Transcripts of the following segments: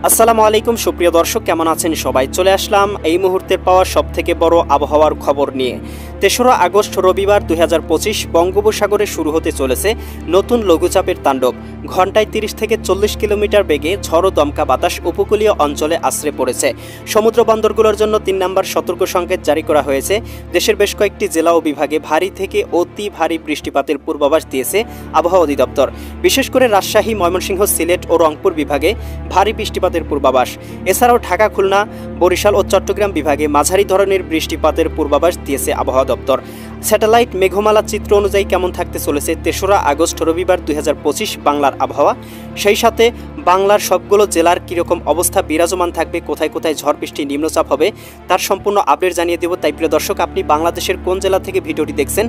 আসসালামু আলাইকুম সুপ্রিয় দর্শক, কেমন আছেন সবাই? চলে আসলাম এই মুহূর্তের পাওয়া সবথেকে বড় আবহাওয়ার খবর নিয়ে। ৩রা আগস্ট রবিবার ২০২৫ বঙ্গোপসাগরে শুরু হতে চলেছে নতুন লঘুচাপের তাণ্ডব। ঘন্টায় ৩০ থেকে ৪০ কিলোমিটার বেগে ঝড়ো দমকা বাতাস উপকূলীয় অঞ্চলে আশ্রে পড়েছে। সমুদ্র বন্দরগুলোর জন্য ৩ নম্বর সতর্ক সংকেত জারি করা হয়েছে। দেশের বেশ কয়েকটি জেলা ও বিভাগে ভারী থেকে অতি ভারী বৃষ্টিপাতের পূর্বাভাস দিয়েছে আবহাওয়া অধিদপ্তর। বিশেষ করে রাজশাহী, ময়মনসিংহ, সিলেট ও রংপুর বিভাগে ভারী বৃষ্টিপাতের পূর্বাভাস। এছাড়াও ঢাকা, খুলনা, বরিশাল ও চট্টগ্রাম বিভাগে মাঝারি ধরনের বৃষ্টিপাতের পূর্বাভাস দিয়েছে আবহাওয়া দপ্তর। স্যাটেলাইট মেঘমালা চিত্র অনুযায়ী কেমন থাকতে চলেছে ৩রা আগস্ট রবিবার ২০২৫ বাংলার আবহাওয়া, সেই সাথে বাংলার সবগুলো জেলার কীরকম অবস্থা বিরাজমান থাকবে, কোথায় কোথায় ঝড় বৃষ্টি নিম্নচাপ হবে, তার সম্পূর্ণ আপডেট জানিয়ে দেব। তাই প্রিয় দর্শক, আপনি বাংলাদেশের কোন জেলা থেকে ভিডিওটি দেখছেন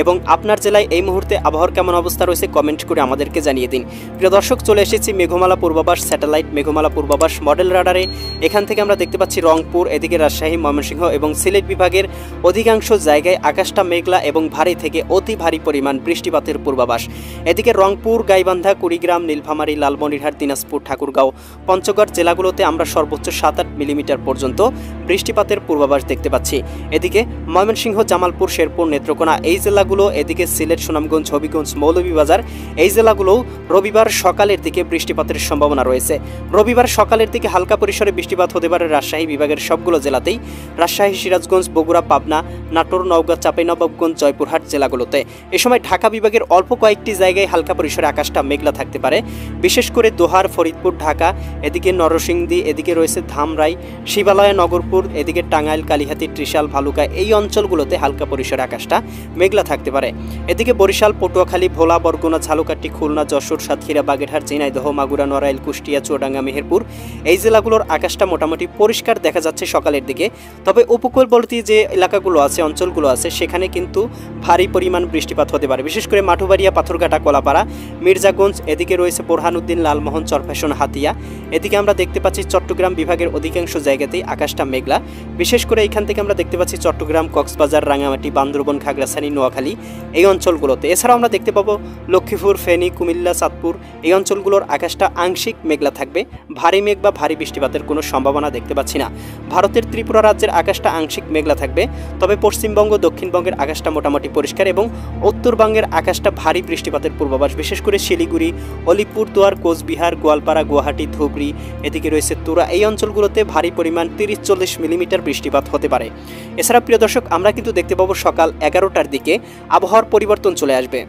এবং আপনার জেলায় এই মুহূর্তে আবহাওয়ার কেমন অবস্থা রয়েছে কমেন্ট করে আমাদেরকে জানিয়ে দিন। প্রিয় দর্শক, চলে এসেছি মেঘমালা পূর্বাভাস, স্যাটেলাইট মেঘমালা পূর্বাভাস মডেল রাডারে। এখান থেকে আমরা দেখতে পাচ্ছি রংপুর, এদিকে রাজশাহী, ময়মনসিংহ এবং সিলেট বিভাগের অধিকাংশ জায়গায় আকাশটা মেঘলা এবং ভারী থেকে অতি ভারী পরিমাণ বৃষ্টিপাতের পূর্বাভাস। এদিকে রংপুর, গাইবান্ধা, কুড়িগ্রাম, নীলফামারী, লালমনিরহাট, দিনাজপুর, ঠাকুরগাঁও, পঞ্চগড় জেলাগুলোতে আমরা সর্বোচ্চ ৭-৮ মিলিমিটার পর্যন্ত বৃষ্টিপাতের পূর্বাভাস দেখতে পাচ্ছি। এদিকে ময়মনসিংহ, জামালপুর, শেরপুর, নেত্রকোনা এই জেলাগুলো, এদিকে সিলেট, সুনামগঞ্জ, হবিগঞ্জ, মৌলভীবাজার এই জেলাগুলোও রবিবার সকালের দিকে বৃষ্টিপাতের সম্ভাবনা রয়েছে। রবিবার সকালের দিকে হালকা পরিসরে বৃষ্টিপাত হতে পারে রাজশাহী বিভাগের সবগুলো জেলাতেই। রাজশাহী, সিরাজগঞ্জ, বগুড়া, পাবনা, নাটোর, নওগাঁ, চাঁপাইনবাবগঞ্জ, জয়পুরহাট জেলাগুলোতে। এ সময় ঢাকা বিভাগের অল্প কয়েকটি জায়গায় হালকা পরিসরে আকাশটা মেঘলা থাকতে পারে, বিশেষ করে দোহার, ফরিদপুর, ঢাকা, এদিকে নরসিংদী, এদিকে রয়েছে ধামরাই, শিবালয়, নগরপুর, এদিকে টাঙ্গাইল, কালিহাতী, ত্রিশাল, ভালুকা এই অঞ্চলগুলোতে হালকা পরিসরে আকাশটা মেঘলা থাকতে পারে। এদিকে বরিশাল, পটুয়াখালী, ভোলা, বরগুনা, ঝালকাঠি, খুলনা, যশোর, সাতক্ষীরা, বাগেরহাট, ঝিনাইদহ, মাগুরা, নড়াইল, কুষ্টিয়া, চুয়াডাঙ্গা, মেহেরপুর এই জেলাগুলোর আকাশটা মোটামুটি পরিষ্কার দেখা যাচ্ছে সকালের দিকে। তবে উপকূলবর্তী যে এলাকাগুলো আছে, অঞ্চলগুলো আছে, সেখানে কিন্তু ভারী পরিমাণ বৃষ্টিপাত হতে পারে, বিশেষ করে মাঠুবাড়িয়া, পাথরঘাটা, কলাপাড়া, মির্জাগঞ্জ, এদিকে রয়েছে বোরহানুদ্দিন, লালমোহন, চরফ্যাশন, হাতিয়া। এদিকে আমরা দেখতে পাচ্ছি চট্টগ্রাম বিভাগের অধিকাংশ জায়গাতেই আকাশটা মেঘলা, বিশেষ করে এখান থেকে আমরা দেখতে পাচ্ছি চট্টগ্রাম, কক্সবাজার, রাঙামাটি, বান্দরবন, খাগড়াছড়ি, নোয়াখালী এই অঞ্চলগুলোতে। এছাড়াও আমরা দেখতে পাবো লক্ষ্মীপুর, ফেনী, কুমিল্লা, চাঁদপুর এই অঞ্চলগুলোর আকাশটা আংশিক মেঘলা থাকবে। ভারী মেঘ বা ভারী বৃষ্টিপাতের কোনো সম্ভাবনা দেখতে পাচ্ছি না। ভারতের ত্রিপুরা রাজ্যের আকাশটা আংশিক মেঘলা থাকবে, তবে পশ্চিমবঙ্গ, দক্ষিণবঙ্গের আকাশটা মোটামুটি পরিষ্কার এবং উত্তরবঙ্গের আকাশটা ভারী বৃষ্টিপাতের পূর্বাভাস, বিশেষ করে শিলিগুড়ি, অলিপুরদুয়ার, কোচবিহার, গোয়ালপাড়া, গুয়াহাটি, ধুবড়ি, এদিকে রয়েছে তুরা এই অঞ্চলগুলোতে ভারী পরিমাণ ৩০-৪০ মিলিমিটার বৃষ্টিপাত হতে পারে। এছাড়া প্রিয় দর্শক, আমরা কিন্তু দেখতে পাবো সকাল ১১টার দিকে আবহাওয়ার পরিবর্তন চলে আসবে।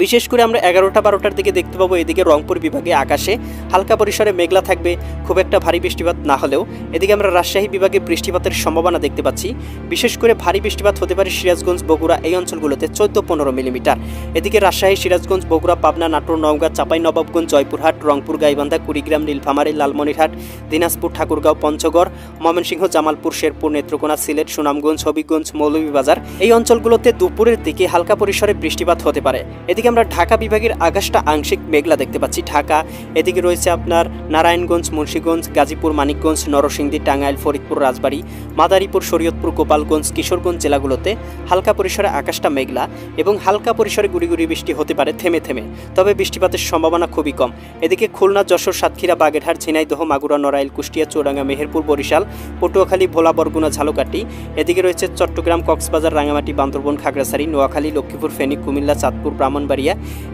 বিশেষ করে আমরা ১১টা-১২টার দিকে দেখতে পাবো এদিকে রংপুর বিভাগে আকাশে হালকা পরিসরে মেঘলা থাকবে, খুব একটা ভারী বৃষ্টিপাত না হলেও। এদিকে আমরা রাজশাহী বিভাগে বৃষ্টিপাতের সম্ভাবনা দেখতে পাচ্ছি, বিশেষ করে ভারী বৃষ্টিপাত হতে পারে সিরাজগঞ্জ, বগুড়া এই অঞ্চলগুলোতে ১৪-১৫ মিলিমিটার। এদিকে রাজশাহী, সিরাজগঞ্জ, বগুড়া, পাবনা, নাটোর, নওগাঁ, চাঁপাইনবাবগঞ্জ, জয়পুরহাট, রংপুর, গাইবান্ধা, কুড়িগ্রাম, নীলফামারী, লালমনিরহাট, দিনাজপুর, ঠাকুরগাঁও, পঞ্চগড়, ময়মনসিংহ, জামালপুর, শেরপুর, নেত্রকোনা, সিলেট, সুনামগঞ্জ, হবিগঞ্জ, মৌলভীবাজার এই অঞ্চলগুলোতে দুপুরের দিকে হালকা পরিসরে বৃষ্টিপাত হতে পারে। এদিকে আমরা ঢাকা বিভাগের আকাশটা আংশিক মেঘলা দেখতে পাচ্ছি। ঢাকা, এদিকে রয়েছে আপনার নারায়ণগঞ্জ, মুন্সিগঞ্জ, গাজীপুর, মানিকগঞ্জ, নরসিংদী, টাঙ্গাইল, ফরিদপুর, রাজবাড়ী, মাদারীপুর, শরীয়তপুর, গোপালগঞ্জ, কিশোরগঞ্জ জেলাগুলোতে হালকা পরিসরে আকাশটা মেঘলা এবং হালকা পরিসরে গুড়ি গুড়ি বৃষ্টি হতে পারে থেমে থেমে, তবে বৃষ্টিপাতের সম্ভাবনা খুবই কম। এদিকে খুলনা, যশোর, সাতক্ষীরা, বাগেরহাট, ঝিনাইদহ, মাগুরা, নড়াইল, কুষ্টিয়া, চুয়াডাঙ্গা, মেহেরপুর, বরিশাল, পটুয়াখালী, ভোলা, বরগুনা, ঝালকাঠি, এদিকে রয়েছে চট্টগ্রাম, কক্সবাজার, রাঙামাটি, বান্দরবন, খাগড়াছড়ি, নোয়াখালী, লক্ষ্মীপুর, ফেনী, কুমিল্লা, চাঁদপুর, ব্রাহ্মণবাড়িয়া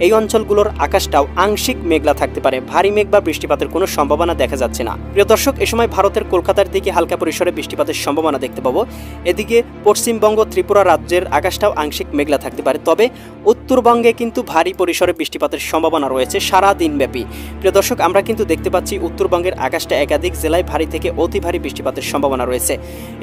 এই অঞ্চলগুলোর আকাশটাও আংশিক মেঘলা থাকতে পারে, ভারী মেঘ বা বৃষ্টিপাতের কোনো সম্ভাবনা দেখা যাচ্ছে না। প্রিয় দর্শক, এ সময় ভারতের কলকাতার দিকে হালকা পরিসরে বৃষ্টিপাতের সম্ভাবনা দেখতে পাবো। এদিকে পশ্চিমবঙ্গ, ত্রিপুরা রাজ্যের আকাশটাও আংশিক মেঘলা থাকতে পারে, তবে উত্তরবঙ্গে কিন্তু ভারী পরিসরে বৃষ্টিপাতের সম্ভাবনা রয়েছে সারা দিনব্যাপী। প্রিয় দর্শক, আমরা কিন্তু দেখতে পাচ্ছি উত্তরবঙ্গের আকাশটা একাধিক জেলায় ভারী থেকে অতি ভারী বৃষ্টিপাতের সম্ভাবনা রয়েছে।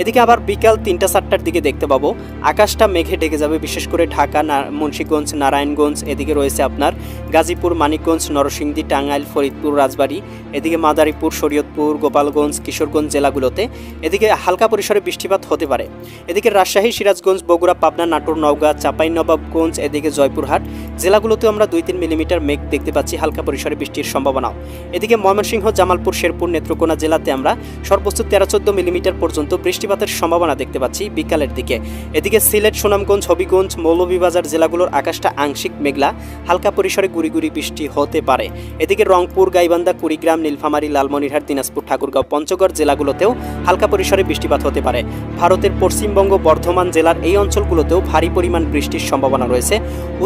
এদিকে আবার বিকাল ৩টা-৪টার দিকে দেখতে পাবো আকাশটা মেঘে ঢেকে যাবে, বিশেষ করে ঢাকা, মুন্সিগঞ্জ, নারায়ণগঞ্জ, এদিকে রয়েছে আপনার গাজীপুর, মানিকগঞ্জ, নরসিংদী, টাঙ্গাইল, ফরিদপুর, রাজবাড়ী, এদিকে মাদারীপুর, শরীয়তপুর, গোপালগঞ্জ, কিশোরগঞ্জ জেলাগুলোতে এদিকে হালকা পরিসরে বৃষ্টিপাত হতে পারে। এদিকে রাজশাহী, সিরাজগঞ্জ, বগুড়া, পাবনা, নাটোর, নওগাঁ, চাঁপাইনবাবগঞ্জ, এদিকে জয়পুরহাট জেলাগুলোতেও আমরা 2-3 মিলিমিটার মেঘ দেখতে পাচ্ছি, হালকা পরিসরে বৃষ্টির সম্ভাবনাও। এদিকে ময়মনসিংহ, জামালপুর, শেরপুর, নেত্রকোনা জেলাতে আমরা সর্বোচ্চ 13-14 মিলিমিটার পর্যন্ত বৃষ্টিপাতের সম্ভাবনা দেখতে পাচ্ছি বিকালের দিকে। এদিকে সিলেট, সুনামগঞ্জ, হবিগঞ্জ, মৌলভীবাজার জেলাগুলোর আকাশটা আংশিক মেঘলা, হালকা পরিসরে গুড়ি গুড়ি বৃষ্টি হতে পারে। এদিকে রংপুর, গাইবান্ধা, কুড়িগ্রাম, নীলফামারী, লালমনিরহাট, দিনাজপুর, ঠাকুরগাঁও, পঞ্চগড় জেলাগুলোতেও হালকা পরিসরে বৃষ্টিপাত হতে পারে। ভারতের পশ্চিমবঙ্গ, বর্ধমান জেলার এই অঞ্চলগুলোতেও ভারী পরিমাণ বৃষ্টির সম্ভাবনা রয়েছে।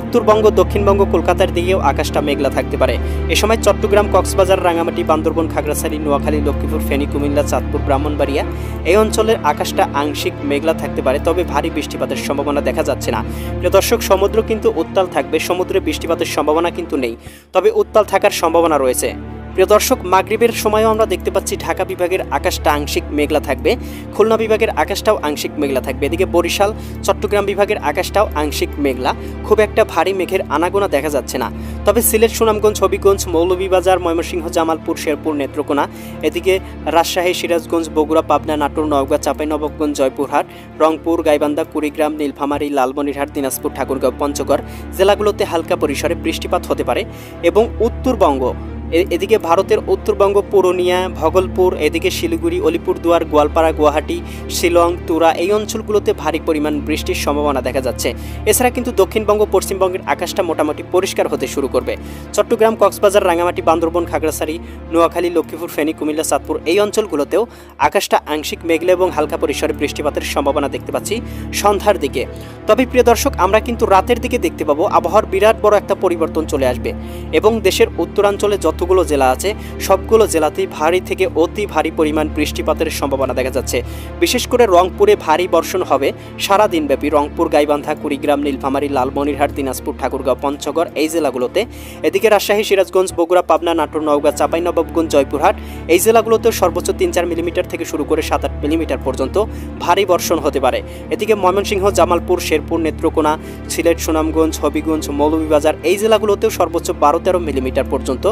উত্তরবঙ্গ, দক্ষিণবঙ্গ, কলকাতার দিকেও আকাশটা মেঘলা থাকতে পারে। এ সময় চট্টগ্রাম, কক্সবাজার, রাঙামাটি, বান্দরবন, খাগড়াছড়ি, নোয়াখালী, লক্ষ্মীপুর, ফেনী, কুমিল্লা, চাঁদপুর, ব্রাহ্মণবাড়িয়া এই অঞ্চলের আকাশটা আংশিক মেঘলা থাকতে পারে, তবে ভারী বৃষ্টিপাতের সম্ভাবনা দেখা যাচ্ছে না। প্রিয় দর্শক, সমুদ্র কিন্তু উত্তাল থাকবে, সমুদ্রে বৃষ্টিপাতের সম্ভাবনা কিন্তু নেই, তবে উত্তাল থাকার সম্ভাবনা রয়েছে। প্রিয় দর্শক, মাগরিবের সময়ও আমরা দেখতে পাচ্ছি ঢাকা বিভাগের আকাশটা আংশিক মেঘলা থাকবে, খুলনা বিভাগের আকাশটাও আংশিক মেঘলা থাকবে। এদিকে বরিশাল, চট্টগ্রাম বিভাগের আকাশটাও আংশিক মেঘলা, খুব একটা ভারী মেঘের আনাগোনা দেখা যাচ্ছে না। তবে সিলেট, সুনামগঞ্জ, হবিগঞ্জ, মৌলভীবাজার, ময়মনসিংহ, জামালপুর, শেরপুর, নেত্রকোনা, এদিকে রাজশাহী, সিরাজগঞ্জ, বগুড়া, পাবনা, নাটোর, নওগাঁ, চাঁপাইনবাবগঞ্জ, জয়পুরহাট, রংপুর, গাইবান্ধা, কুড়িগ্রাম, নীলফামারী, লালমনিরহাট, দিনাজপুর, ঠাকুরগাঁও, পঞ্চগড় জেলাগুলোতে হালকা পরিসরে বৃষ্টিপাত হতে পারে। এবং উত্তরবঙ্গ, এদিকে ভারতের উত্তরবঙ্গ, পুরুলিয়া, ভগলপুর, এদিকে শিলিগুড়ি, আলিপুরদুয়ার, গোয়ালপাড়া, গুয়াহাটি, শিলং, তুরা এই অঞ্চলগুলোতে ভারী পরিমাণ বৃষ্টির সম্ভাবনা দেখা যাচ্ছে। এছাড়া কিন্তু দক্ষিণবঙ্গ, পশ্চিমবঙ্গের আকাশটা মোটামুটি পরিষ্কার হতে শুরু করবে। চট্টগ্রাম, কক্সবাজার, রাঙামাটি, বান্দরবন, খাগড়াছড়ি, নোয়াখালী, লক্ষ্মীপুর, ফেনী, কুমিল্লা, চাঁদপুর এই অঞ্চলগুলোতেও আকাশটা আংশিক মেঘলা এবং হালকা পরিসরে বৃষ্টিপাতের সম্ভাবনা দেখতে পাচ্ছি সন্ধ্যার দিকে। তবে প্রিয় দর্শক, আমরা কিন্তু রাতের দিকে দেখতে পাবো আবহাওয়ার বিরাট বড় একটা পরিবর্তন চলে আসবে এবং দেশের উত্তরাঞ্চলে যতগুলো জেলা আছে সবগুলো জেলাতেই ভারী থেকে অতি ভারী পরিমাণ বৃষ্টিপাতের সম্ভাবনা দেখা যাচ্ছে। বিশেষ করে রংপুরে ভারী বর্ষণ হবে সারা দিনব্যাপী। রংপুর, গাইবান্ধা, কুড়িগ্রাম, নীলফামারী, লালমনিরহাট, দিনাজপুর, ঠাকুরগাঁও, পঞ্চগড় এই জেলাগুলোতে, এদিকে রাজশাহী, সিরাজগঞ্জ, বগুড়া, পাবনা, নাটোর, নওগাঁ, চাঁপাইনবাবগঞ্জ, জয়পুরহাট এই জেলাগুলোতেও সর্বোচ্চ 3-4 মিলিমিটার থেকে শুরু করে 7-8 মিলিমিটার পর্যন্ত ভারী বর্ষণ হতে পারে। এদিকে ময়মনসিংহ, জামালপুর, শেরপুর, নেত্রকোনা, সিলেট, সুনামগঞ্জ, হবিগঞ্জ, মৌলভীবাজার এই জেলাগুলোতেও সর্বোচ্চ 12-13 মিলিমিটার পর্যন্ত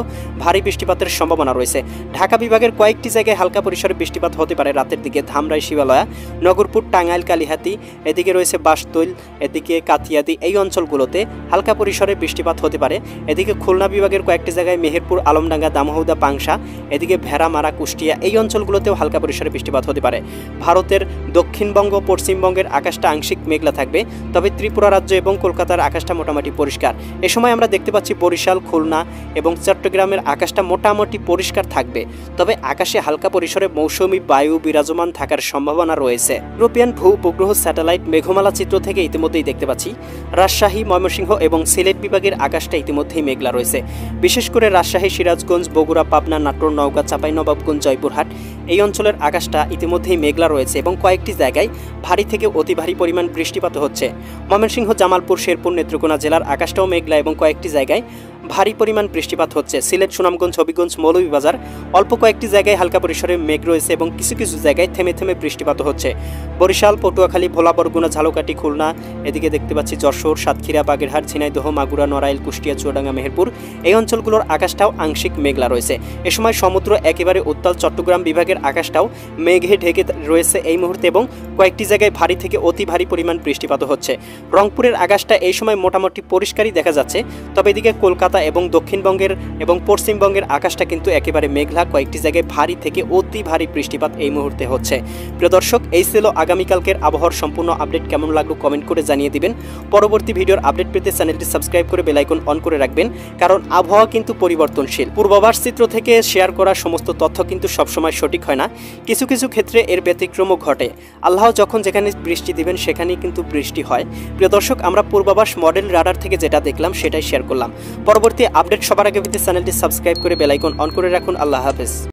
ভারী বৃষ্টিপাতের সম্ভাবনা রয়েছে। ঢাকা বিভাগের কয়েকটি জায়গায় হালকা পরিসরে বৃষ্টিপাত হতে পারে রাতের দিকে। ধামরাই, শিবালয়া, নগরপুর, টাঙ্গাইল, কালিহাতী, এদিকে রয়েছে বাসতৈল, এদিকে কাতিয়াদি এই অঞ্চলগুলোতে হালকা পরিসরে বৃষ্টিপাত হতে পারে। এদিকে খুলনা বিভাগের কয়েকটি জায়গায় মেহেরপুর, আলমডাঙ্গা, দামোহদা, পাংশা, এদিকে ভেড়ামারা, কুষ্টিয়া এই অঞ্চলগুলোতেও হালকা পরিসরে বৃষ্টিপাত হতে পারে। ভারতের দক্ষিণবঙ্গ, পশ্চিমবঙ্গের আকাশটা আংশিক মেঘলা থাকবে, তবে ত্রিপুরা রাজ্য এবং কলকাতার আকাশটা মোটামুটি পরিষ্কার। এ সময় আমরা দেখতে পাচ্ছি বরিশাল, খুলনা এবং চট্টগ্রামের আকাশটা মোটামুটি পরিষ্কার থাকবে, তবে আকাশে হালকা পরিসরে মৌসুমী বায়ু বিরাজমান থাকার সম্ভাবনা রয়েছে। ইউরোপিয়ান ভূ উপগ্রহ স্যাটেলাইট মেঘমালা চিত্র থেকে ইতিমধ্যেই দেখতে পাচ্ছি রাজশাহী, ময়মনসিংহ এবং সিলেট বিভাগের আকাশটা ইতিমধ্যেই মেঘলা রয়েছে। বিশেষ করে রাজশাহী, সিরাজগঞ্জ, বগুড়া, পাবনা, নাটোর, নওগাঁ, চাঁপাইনবাবগঞ্জ, জয়পুরহাট এই অঞ্চলের আকাশটা ইতিমধ্যেই মেঘলা রয়েছে এবং কয়েকটি জায়গায় ভারী থেকে অতি ভারী পরিমাণ বৃষ্টিপাত হচ্ছে। ময়মনসিংহ, জামালপুর, শেরপুর, নেত্রকোনা জেলার আকাশটাও মেঘলা এবং কয়েকটি জায়গায় ভারী পরিমাণ বৃষ্টিপাত হচ্ছে। সিলেট, সুনামগঞ্জ, হবিগঞ্জ, মৌলভীবাজার অল্প কয়েকটি জায়গায় হালকা পরিসরে মেঘ রয়েছে এবং কিছু কিছু জায়গায় থেমে থেমে বৃষ্টিপাত হচ্ছে। বরিশাল, পটুয়াখালী, ভোলা, বরগুনা, ঝালকাঠি, খুলনা, এদিকে দেখতে পাচ্ছি যশোর, সাতক্ষীরা, বাগেরহাট, ঝিনাইদহ, মাগুরা, নড়াইল, কুষ্টিয়া, চুয়াডাঙ্গা, মেহেরপুর এই অঞ্চলগুলোর আকাশটাও আংশিক মেঘলা রয়েছে। এ সময় সমুদ্র একেবারে উত্তাল। চট্টগ্রাম বিভাগের আকাশটাও মেঘে ঢেকে রয়েছে এই মুহূর্তে এবং কয়েকটি জায়গায় ভারী থেকে অতি ভারী পরিমাণ বৃষ্টিপাত হচ্ছে। রংপুরের আকাশটা এই সময় মোটামুটি পরিষ্কারই দেখা যাচ্ছে, তবে এদিকে কলকাতা এবং দক্ষিণবঙ্গের এবং পশ্চিমবঙ্গের আকাশটা কিন্তু একেবারে মেঘলা, কয়েকটি জায়গায় ভারী থেকে অতি ভারী বৃষ্টিপাত এই মুহূর্তে হচ্ছে। প্রিয় দর্শক, এই ছিল আগামীকালকের আবহাওয়ার সম্পূর্ণ আপডেট। কেমন লাগলো কমেন্ট করে জানিয়ে দিবেন। পরবর্তী ভিডিওর আপডেট পেতে চ্যানেলটি সাবস্ক্রাইব করে বেল আইকন অন করে রাখবেন, কারণ আবহাওয়া কিন্তু পরিবর্তনশীল। পূর্বাভাস চিত্র থেকে শেয়ার করা সমস্ত তথ্য কিন্তু সবসময় সঠিক হয় না, কিছু কিছু ক্ষেত্রে এর ব্যতিক্রমও ঘটে। আল্লাহ যখন যেখানে বৃষ্টি দিবেন সেখানেই কিন্তু বৃষ্টি হয়। প্রিয় দর্শক, আমরা পূর্বাভাস মডেল রাডার থেকে যেটা দেখলাম সেটাই শেয়ার করলাম। পরবর্তী আপডেট সবার আগে পেতে চ্যানেলটি সাবস্ক্রাইব করে বেল আইকন অন করে রাখুন। আল্লাহ হাফেজ।